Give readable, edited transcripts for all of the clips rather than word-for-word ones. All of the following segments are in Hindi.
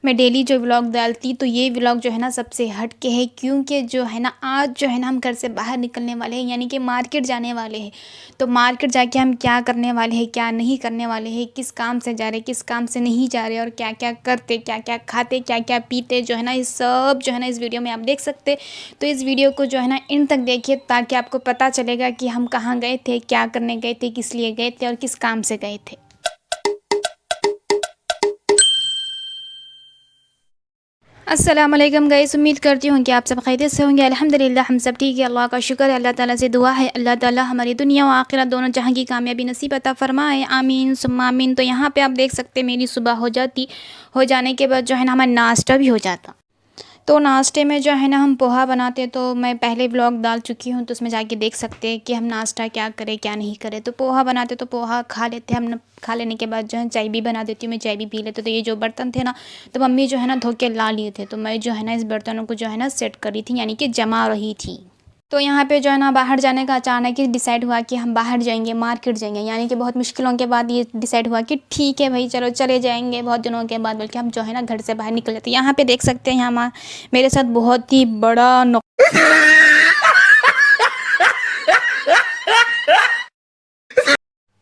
मैं डेली जो व्लॉग डालती तो ये व्लॉग जो है ना सबसे हट के है, क्योंकि जो है ना आज जो है ना हम घर से बाहर निकलने वाले हैं, यानी कि मार्केट जाने वाले हैं। तो मार्केट जाके हम क्या करने वाले हैं, क्या नहीं करने वाले हैं, किस काम से जा रहे, किस काम से नहीं जा रहे, और क्या क्या करते, क्या क्या खाते, क्या क्या पीते, जो है ना इस सब जो है ना इस वीडियो में आप देख सकते। तो इस वीडियो को जो है ना इन तक देखिए, ताकि आपको पता चलेगा कि हम कहाँ गए थे, क्या करने गए थे, किस लिए गए थे और किस काम से गए थे। अस्सलाम वालेकुम गाइस, उम्मीद करती हूँ कि आप सब खैरियत से होंगे। अल्हम्दुलिल्लाह हम सब ठीक है, अल्लाह का शुक्र है। अल्लाह ताला से दुआ है, अल्लाह ताला हमारी दुनिया और आखिरत दोनों जहां की कामयाबी नसीब अता फरमाए, आमीन सुम्मा आमीन। तो यहाँ पे आप देख सकते हैं मेरी सुबह हो जाने के बाद जो है ना हमारा नाश्ता भी हो जाता। तो नाश्ते में जो है ना हम पोहा बनाते, तो मैं पहले व्लॉग डाल चुकी हूँ, तो उसमें जाके देख सकते हैं कि हम नाश्ता क्या करें क्या नहीं करें। तो पोहा बनाते तो पोहा खा लेते हम खा लेने के बाद जो है चाय भी बना देती हूँ, मैं चाय भी पी लेते। तो ये जो बर्तन थे ना, तो मम्मी जो है ना धो के ला लिए थे, तो मैं जो है ना इस बर्तनों को जो है ना सेट कर रही थी, यानी कि जमा रही थी। तो यहाँ पे जो है ना बाहर जाने का अचानक ही डिसाइड हुआ कि हम बाहर जाएंगे, मार्केट जाएंगे, यानी कि बहुत मुश्किलों के बाद ये डिसाइड हुआ कि ठीक है भाई चलो चले जाएंगे, बहुत दिनों के बाद, बल्कि हम जो है ना घर से बाहर निकल जाते हैं। यहाँ पे देख सकते हैं यहाँ मेरे साथ बहुत ही बड़ा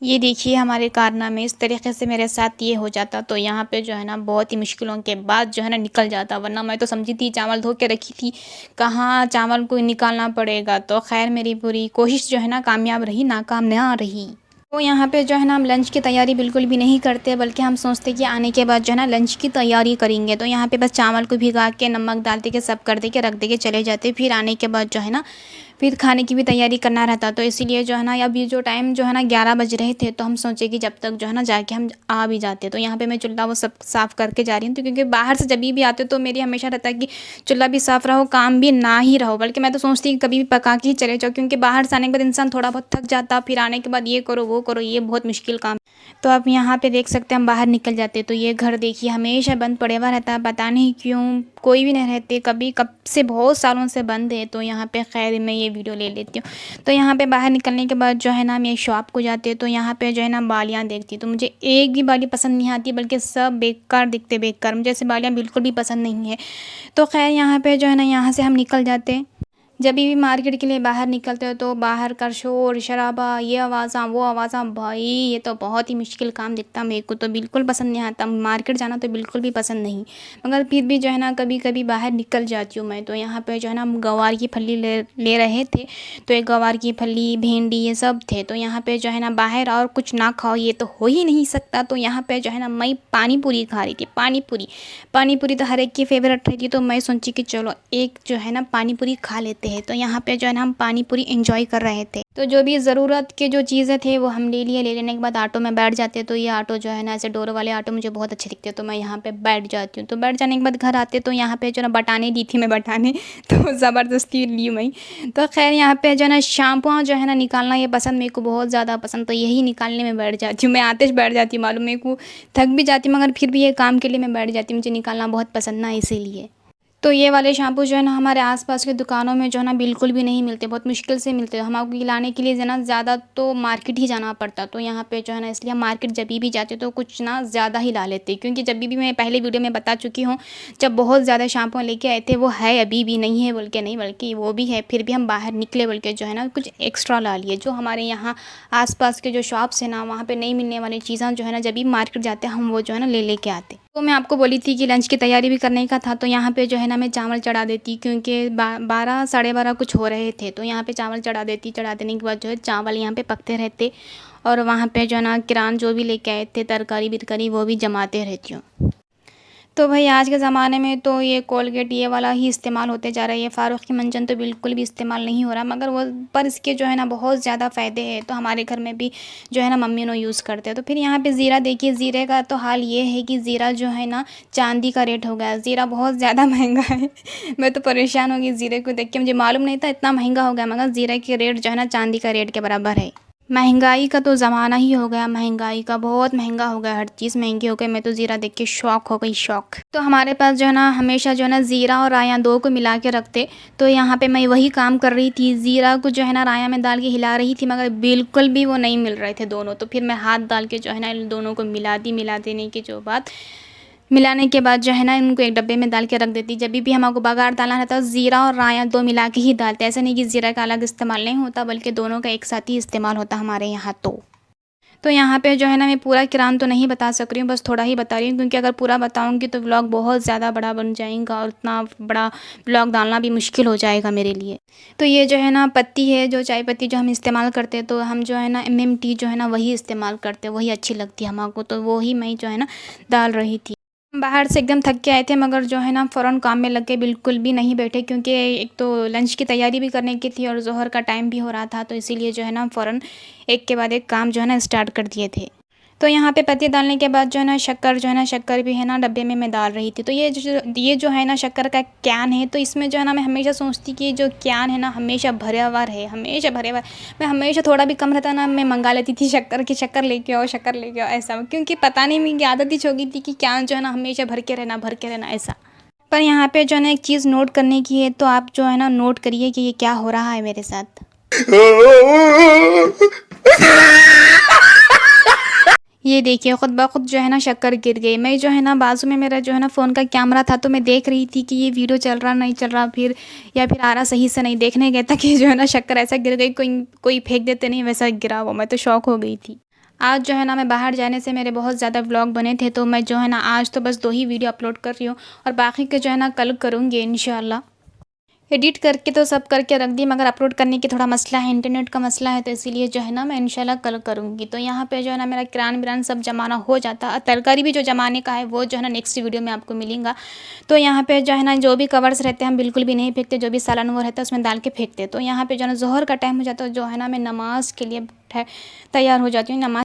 ये देखिए हमारे कारनामे, इस तरीके से मेरे साथ ये हो जाता तो यहाँ पे जो है ना बहुत ही मुश्किलों के बाद जो है ना निकल जाता, वरना मैं तो समझी थी चावल धो के रखी थी, कहाँ चावल को निकालना पड़ेगा। तो खैर मेरी पूरी कोशिश जो है ना कामयाब रही, नाकाम ना रही। तो यहाँ पे जो है ना हम लंच की तैयारी बिल्कुल भी नहीं करते, बल्कि हम सोचते कि आने के बाद जो है ना लंच की तैयारी करेंगे। तो यहाँ पे बस चावल को भिगा के नमक डाल दे के सब कर दे के रख दे के चले जाते, फिर आने के बाद जो है ना फिर खाने की भी तैयारी करना रहता। तो इसीलिए जो है ना अब ये जो टाइम जो है ना 11 बज रहे थे, तो हम सोचे कि जब तक जो है ना जाके हम आ भी जाते। तो यहाँ पे मैं चूल्हा वो सब साफ़ करके जा रही हूँ, तो क्योंकि बाहर से जब भी आते तो मेरी हमेशा रहता है कि चूल्हा भी साफ़ रहो, काम भी ना ही रहो, बल्कि मैं तो सोचती कि कभी भी पका के ही चले जाओ, क्योंकि बाहर से आने के बाद इंसान थोड़ा बहुत थक जाता, फिर आने के बाद ये करो वो करो, ये बहुत मुश्किल काम। तो आप यहाँ पे देख सकते हैं हम बाहर निकल जाते, तो ये घर देखिए हमेशा बंद पड़े हुआ रहता है, पता नहीं क्यों कोई भी नहीं रहते, कभी कब से बहुत सालों से बंद है। तो यहाँ पे खैर मैं ये वीडियो ले लेती हूँ। तो यहाँ पे बाहर निकलने के बाद जो है ना हम एक शॉप को जाते, तो यहाँ पे जो है ना बालियाँ देखती, तो मुझे एक भी बाली पसंद नहीं आती, बल्कि सब बेकार दिखते, बेकार, मुझे ऐसे बालियाँ बिल्कुल भी पसंद नहीं है। तो खैर यहाँ पे जो है ना यहाँ से हम निकल जाते। जब भी मार्केट के लिए बाहर निकलते हो तो बाहर का शोर शराबा, ये आवाज़ वो आवाज़, भाई ये तो बहुत ही मुश्किल काम दिखता, मेरे को तो बिल्कुल पसंद नहीं आता, मार्केट जाना तो बिल्कुल भी पसंद नहीं। मगर फिर भी जो है ना कभी कभी बाहर निकल जाती हूँ मैं। तो यहाँ पे जो है ना हम गवार की फली ले रहे थे, तो एक गवार की फली, भिंडी, ये सब थे। तो यहाँ पे जो है ना बाहर और कुछ ना खाओ ये तो हो ही नहीं सकता। तो यहाँ पे जो है ना मैं पानी पूरी खा रही थी, पानी पूरी तो हर एक की फेवरेट रहती, तो मैं सोची कि चलो एक जो है ना पानी पूरी खा लेते हैं। तो यहाँ पे जो है ना हम पानी पूरी एंजॉय कर रहे थे। तो जो भी ज़रूरत के जो चीज़ें थे वो हम ले लिए, ले लेने के बाद ऑटो में बैठ जाते। तो ये ऑटो जो है ना ऐसे डोर वाले ऑटो मुझे बहुत अच्छे दिखते हैं, तो मैं यहाँ पे बैठ जाती हूँ। तो बैठ जाने के बाद घर आते, तो यहाँ पे जो ना बटाने ली थी मैं, बटाने तो ज़बरदस्ती ली मैं। तो खैर यहाँ पे जो है ना शैम्पू जो है ना निकालना ये पसंद, मेरे को बहुत ज़्यादा पसंद, तो यही निकालने में बैठ जाती हूँ मैं। आते बैठ जाती हूँ, मालूम मेरे को थक भी जाती हूँ, मगर फिर भी ये काम के लिए मैं बैठ जाती हूँ, मुझे निकालना बहुत पसंद ना, इसीलिए। तो ये वाले शैम्पू जो है ना हमारे आसपास के दुकानों में जो है ना बिल्कुल भी नहीं मिलते, बहुत मुश्किल से मिलते हैं। हमको लाने के लिए जो है ना ज़्यादा तो मार्केट ही जाना पड़ता। तो यहाँ पे जो है ना इसलिए हम मार्केट जब भी जाते तो कुछ ना ज़्यादा ही ला लेते, क्योंकि जब भी मैं पहले वीडियो में बता चुकी हूँ, जब बहुत ज़्यादा शैम्पू लेके आए थे, वो है अभी भी नहीं है बोल के नहीं, बल्कि वो भी है, फिर भी हम बाहर निकले बोल के जो है ना कुछ एक्स्ट्रा ला लिए। जो हमारे यहाँ आसपास के जो शॉप्स है ना, वहाँ पे नहीं मिलने वाली चीज़ें जो है ना जब भी मार्केट जाते हैं हम वो जो है ना ले लेके आते। तो मैं आपको बोली थी कि लंच की तैयारी भी करने का था, तो यहाँ पे जो है ना मैं चावल चढ़ा देती, क्योंकि 12 साढ़े 12 कुछ हो रहे थे। तो यहाँ पे चावल चढ़ा देती, चढ़ा देने के बाद जो है चावल यहाँ पे पकते रहते, और वहाँ पे जो है ना किरान जो भी लेके आए थे तरकारी बिरकारी वो भी जमाते रहती हूँ। तो भाई आज के ज़माने में तो ये कोलगेट ये वाला ही इस्तेमाल होते जा रहा है, ये फ़ारूक़ की मंजन तो बिल्कुल भी इस्तेमाल नहीं हो रहा, मगर वो पर इसके जो है ना बहुत ज़्यादा फ़ायदे हैं। तो हमारे घर में भी जो है ना मम्मी नो यूज़ करते हैं। तो फिर यहाँ पे ज़ीरा देखिए, ज़ीरे का तो हाल ये है कि ज़ीरा जो है ना चांदी का रेट हो गया है, ज़ीरा बहुत ज़्यादा महंगा है। मैं तो परेशान हो गई ज़ीरे को देख के, मुझे मालूम नहीं था इतना महंगा हो गया, मगर ज़ीरे के रेट जो है ना चांदी का रेट के बराबर है। महंगाई का तो ज़माना ही हो गया, महंगाई का बहुत महंगा हो गया, हर चीज़ महंगी हो गई। मैं तो ज़ीरा देख के शौक हो गई, शौक। तो हमारे पास जो है ना हमेशा जो है ना ज़ीरा और राया दो को मिला के रखते। तो यहाँ पे मैं वही काम कर रही थी, ज़ीरा को जो है ना राया में डाल के हिला रही थी, मगर बिल्कुल भी वो नहीं मिल रहे थे दोनों। तो फिर मैं हाथ डाल के जो है ना इन दोनों को मिला दी, मिला देने की जो बात मिलाने के बाद जो है ना इनको एक डब्बे में डाल के रख देती। जब भी हमको बघार डालना रहता है ज़ीरा और राई 2 मिला के ही डालते हैं। ऐसा नहीं कि ज़ीरा का अलग इस्तेमाल नहीं होता, बल्कि दोनों का एक साथ ही इस्तेमाल होता हमारे यहाँ तो यहाँ पे जो है ना मैं पूरा किरान तो नहीं बता सक रही हूँ, बस थोड़ा ही बता रही हूँ, क्योंकि अगर पूरा बताऊँगी तो व्लॉग बहुत ज़्यादा बड़ा बन जाएगा और उतना बड़ा व्लॉग डालना भी मुश्किल हो जाएगा मेरे लिए। तो ये जो है ना पत्ती है, जो चाय पत्ती जो हम इस्तेमाल करते हैं, तो हम जो है ना MMT जो है ना वही इस्तेमाल करते हैं, वही अच्छी लगती है हमको, तो वही मैं जो है ना डाल रही थी। बाहर से एकदम थक के आए थे, मगर जो है ना फ़ौरन काम में लग के बिल्कुल भी नहीं बैठे, क्योंकि एक तो लंच की तैयारी भी करने की थी और ज़ोहर का टाइम भी हो रहा था, तो इसीलिए जो है ना फ़ौरन एक के बाद एक काम जो है ना स्टार्ट कर दिए थे। तो यहाँ पे पत्ती डालने के बाद जो है ना शक्कर जो है ना शक्कर भी है ना डब्बे में मैं डाल रही थी। तो ये जो है ना शक्कर का कैन है, तो इसमें जो है ना मैं हमेशा सोचती कि ये जो कैन है ना हमेशा भरा हुआ रहे, हमेशा भरे हुआ। मैं हमेशा थोड़ा भी कम रहता ना मैं मंगा लेती थी शक्कर की, शक्कर लेके आओ, शक्कर लेके आओ, ऐसा, क्योंकि पता नहीं मेरी आदत ही हो गई थी कि कैन जो है ना हमेशा भर के रहना ऐसा। पर यहाँ पे जो है ना एक चीज़ नोट करने की है, तो आप जो है ना नोट करिए कि ये क्या हो रहा है मेरे साथ। ये देखिए खुद ब खुद जो है ना शक्कर गिर गई। मैं जो है ना बाजू में मेरा जो है ना फ़ोन का कैमरा था, तो मैं देख रही थी कि ये वीडियो चल रहा नहीं चल रहा, फिर या फिर आ रहा सही से नहीं, देखने गया था कि जो है ना शक्कर ऐसा गिर गई, कोई कोई फेंक देते नहीं वैसा गिरा वो। मैं तो शौक हो गई थी। आज जो है ना मैं बाहर जाने से मेरे बहुत ज़्यादा व्लॉग बने थे, तो मैं जो है ना आज तो बस 2 ही वीडियो अपलोड कर रही हूँ और बाकी के जो है ना कल करूँगी इंशाल्लाह। एडिट करके तो सब करके रख दी, मगर अपलोड करने की थोड़ा मसला है, इंटरनेट का मसला है, तो इसीलिए जो है ना मैं इंशाल्लाह कल करूँगी। तो यहाँ पे जो है ना मेरा किरान विरान सब जमाना हो जाता है, तरकारी भी जो जमाने का है वो जो है ना नेक्स्ट वीडियो में आपको मिलेगा। तो यहाँ पे जो है ना जो भी कवर्स रहते हैं हम बिल्कुल भी नहीं फेंकते, जो भी सालन वो रहता है उसमें डाल के फेंकते। तो यहाँ पे जो है ना ज़ोहर का टाइम हो जाता है, जो है ना मैं नमाज़ के लिए तैयार हो जाती हूँ। नमाज़